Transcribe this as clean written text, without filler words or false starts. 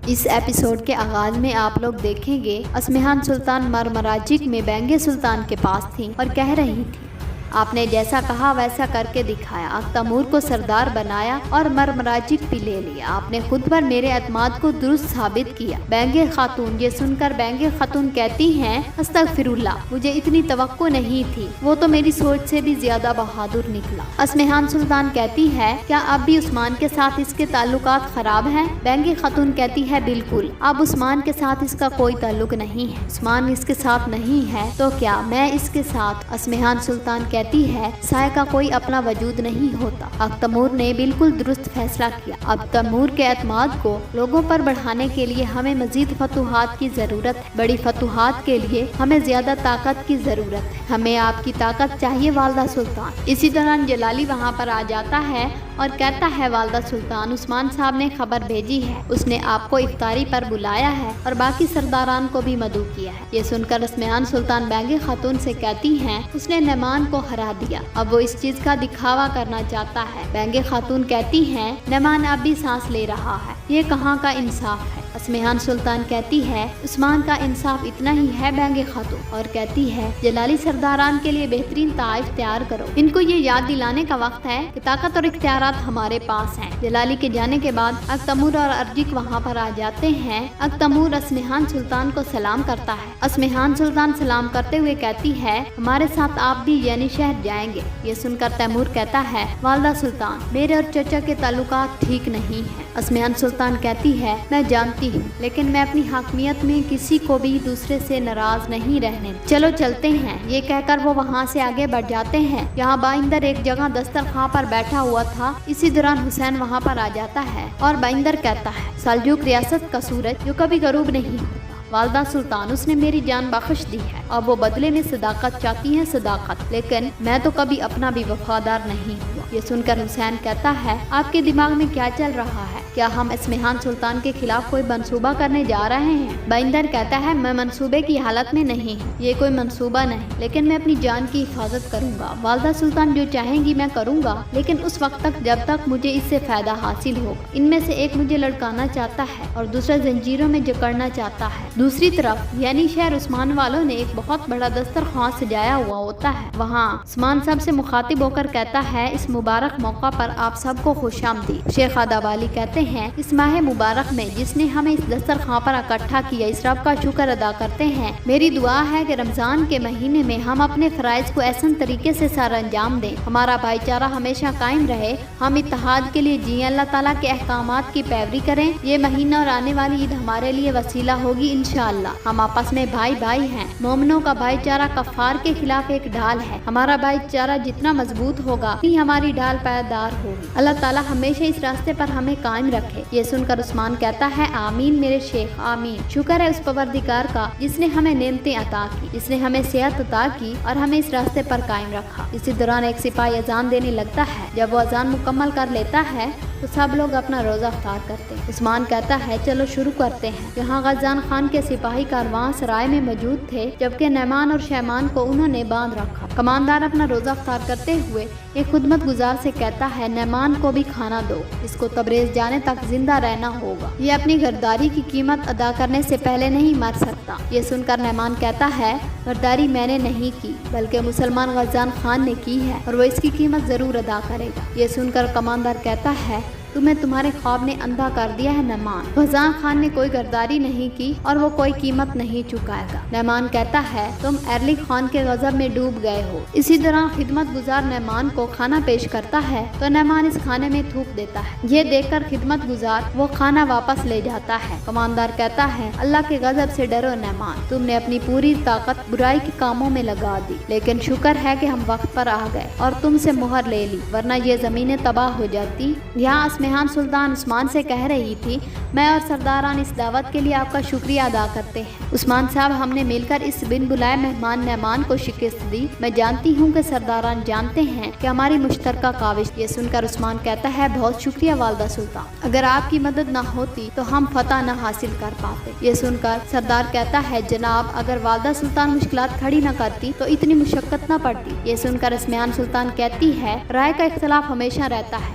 اس episode کے آغاز میں آپ لوگ دیکھیں گے اسمہان سلطان مرمراجک میں بینگے سلطان کے پاس تھیں اور کہہ رہی تھی، آپ نے جیسا کہا ویسا کر کے دکھایا، اختمور کو سردار بنایا اور مرمراجک بھی لے لیا، آپ نے خود پر میرے اعتماد کو درست ثابت کیا۔ بینگے خاتون، یہ سن کر بینگے خاتون کہتی ہیں، استغفر اللہ، مجھے اتنی توقع نہیں تھی، وہ تو میری سوچ سے بھی زیادہ بہادر نکلا۔ اسمہان سلطان کہتی ہے، کیا اب بھی عثمان کے ساتھ اس کے تعلقات خراب ہیں؟ بینگے خاتون کہتی ہے، بالکل، اب عثمان کے ساتھ اس کا کوئی تعلق نہیں ہے، عثمان اس کے ساتھ نہیں ہے تو کیا میں اس کے ساتھ؟ اسمہان سلطان کہتی ہے، سائے کا کوئی اپنا وجود نہیں ہوتا، اختمور نے بالکل درست فیصلہ کیا، اب تیمور کے اعتماد کو لوگوں پر بڑھانے کے لیے ہمیں مزید فتوحات کی ضرورت ہے، بڑی فتوحات کے لیے ہمیں زیادہ طاقت کی ضرورت ہے، ہمیں آپ کی طاقت چاہیے والدہ سلطان۔ اسی دوران جلالی وہاں پر آ جاتا ہے اور کہتا ہے، والدہ سلطان، عثمان صاحب نے خبر بھیجی ہے، اس نے آپ کو افطاری پر بلایا ہے اور باقی سرداران کو بھی مدعو کیا ہے۔ یہ سن کر اسمہان سلطان بینگے خاتون سے کہتی ہیں، اس نے نعمان کو ہرا دیا، اب وہ اس چیز کا دکھاوا کرنا چاہتا ہے۔ بینگے خاتون کہتی ہیں، نعمان اب بھی سانس لے رہا ہے، یہ کہاں کا انصاف ہے؟ اسمہان سلطان کہتی ہے، عثمان کا انصاف اتنا ہی ہے بینگے خاتون، اور کہتی ہے، جلالی سرداران کے لیے بہترین طائف تیار کرو، ان کو یہ یاد دلانے کا وقت ہے کہ طاقت اور اختیارات ہمارے پاس ہیں۔ جلالی کے جانے کے بعد اختمور اور ارجک وہاں پر آ جاتے ہیں۔ اختمور اسمہان سلطان کو سلام کرتا ہے، اسمہان سلطان سلام کرتے ہوئے کہتی ہے، ہمارے ساتھ آپ بھی یعنی شہر جائیں گے؟ یہ سن کر تیمور کہتا ہے، والدہ سلطان، میرے اور چچا کے تعلقات ٹھیک نہیں ہیں۔ اسمہان سلطان کہتی ہے، میں جانتی ہوں، لیکن میں اپنی حاکمیت میں کسی کو بھی دوسرے سے ناراض نہیں رہنے، چلو چلتے ہیں۔ یہ کہہ کر وہ وہاں سے آگے بڑھ جاتے ہیں۔ یہاں بائندر ایک جگہ دسترخوان پر بیٹھا ہوا تھا، اسی دوران حسین وہاں پر آ جاتا ہے اور بائندر کہتا ہے، سلجوق ریاست کا سورج جو کبھی غروب نہیں ہوتا، والدہ سلطان، اس نے میری جان بخش دی ہے، اب وہ بدلے میں صداقت چاہتی ہیں، صداقت، لیکن میں تو کبھی اپنا بھی وفادار نہیں ہوا۔ یہ سن کر حسین کہتا ہے، آپ کے دماغ میں کیا چل رہا ہے؟ کیا ہم اسمہان سلطان کے خلاف کوئی منصوبہ کرنے جا رہے ہیں؟ بائندر کہتا ہے، میں منصوبے کی حالت میں نہیں ہوں، یہ کوئی منصوبہ نہیں، لیکن میں اپنی جان کی حفاظت کروں گا، والدہ سلطان جو چاہیں گی میں کروں گا، لیکن اس وقت تک جب تک مجھے اس سے فائدہ حاصل ہوگا۔ ان میں سے ایک مجھے لڑکانا چاہتا ہے اور دوسرا زنجیروں میں جکڑنا چاہتا ہے۔ دوسری طرف یعنی شہر عثمان والوں نے ایک بہت بڑا دسترخوان سجایا ہوا ہوتا ہے، وہاں عثمان سب سے مخاطب ہو کر کہتا ہے، اس مبارک موقع پر آپ سب کو خوش آمدید۔ شیخ آدابالی کہتے ہیں، اس ماہ مبارک میں جس نے ہمیں اس دسترخوان پر اکٹھا کیا، اس رب کا شکر ادا کرتے ہیں۔ میری دعا ہے کہ رمضان کے مہینے میں ہم اپنے فرائض کو احسن طریقے سے سر انجام دیں، ہمارا بھائی چارہ ہمیشہ قائم رہے، ہم اتحاد کے لیے جییں، اللہ تعالیٰ کے احکامات کی پیروی کریں، یہ مہینہ اور آنے والی عید ہمارے لیے وسیلہ ہوگی انشاءاللہ۔ ہم آپس میں بھائی بھائی ہیں، مومنوں کا بھائی چارہ کفار کے خلاف ایک ڈھال ہے، ہمارا بھائی چارہ جتنا مضبوط ہوگا ہماری ڈھال پائیدار ہوگی، اللہ تعالیٰ ہمیشہ اس راستے پر ہمیں قائم رکھے۔ یہ سن کر عثمان کہتا ہے، آمین میرے شیخ، آمین، شکر ہے اس پروردگار کا جس نے ہمیں نعمتیں عطا کی، جس نے ہمیں صحت عطا کی اور ہمیں اس راستے پر قائم رکھا۔ اسی دوران ایک سپاہی اذان دینے لگتا ہے، جب وہ اذان مکمل کر لیتا ہے تو سب لوگ اپنا روزہ افطار کرتے ہیں۔ عثمان کہتا ہے، چلو شروع کرتے ہیں۔ یہاں غزان خان کے سپاہی کاروان سرائے میں موجود تھے، جبکہ نعمان اور شیمان کو انہوں نے باندھ رکھا۔ کماندار اپنا روزہ افطار کرتے ہوئے ایک خدمت گزار سے کہتا ہے، نعمان کو بھی کھانا دو، اس کو تبریز جانے تک زندہ رہنا ہوگا، یہ اپنی غداری کی قیمت ادا کرنے سے پہلے نہیں مر سکتا۔ یہ سن کر نعمان کہتا ہے، غداری میں نے نہیں کی، بلکہ مسلمان غزان خان نے کی ہے اور وہ اس کی قیمت ضرور ادا کرے گا۔ یہ سن کر کماندار کہتا ہے، تمہیں تمہارے خواب نے اندھا کر دیا ہے نعمان، غزان خان نے کوئی غداری نہیں کی اور وہ کوئی قیمت نہیں چکائے گا۔ نعمان کہتا ہے، تم ارلک خان کے غضب میں ڈوب گئے ہو۔ اسی دوران خدمت گزار نعمان کو کھانا پیش کرتا ہے تو نعمان اس کھانے میں تھوک دیتا ہے، یہ دیکھ کر خدمت گزار وہ کھانا واپس لے جاتا ہے۔ کماندار کہتا ہے، اللہ کے غضب سے ڈرو نعمان، تم نے اپنی پوری طاقت برائی کے کاموں میں لگا دی، لیکن شکر ہے کہ ہم وقت پر آ گئے اور تم سے مہر لے لی، ورنہ یہ زمینیں تباہ ہو جاتی۔ یہاں اسمہان سلطان عثمان سے کہہ رہی تھی، میں اور سرداران اس دعوت کے لیے آپ کا شکریہ ادا کرتے ہیں۔ عثمان صاحب، ہم نے مل کر اس بن بلائے مہمان نعمان کو شکست دی، میں جانتی ہوں کہ سرداران جانتے ہیں کہ ہماری مشترکہ کاوش۔ یہ سن کر عثمان کہتا ہے، بہت شکریہ والدہ سلطان، اگر آپ کی مدد نہ ہوتی تو ہم فتح نہ حاصل کر پاتے۔ یہ سن کر سردار کہتا ہے، جناب، اگر والدہ سلطان مشکلات کھڑی نہ کرتی تو اتنی مشقت نہ پڑتی۔ یہ سن کر اسمہان سلطان کہتی ہے، رائے کا اختلاف ہمیشہ رہتا ہے،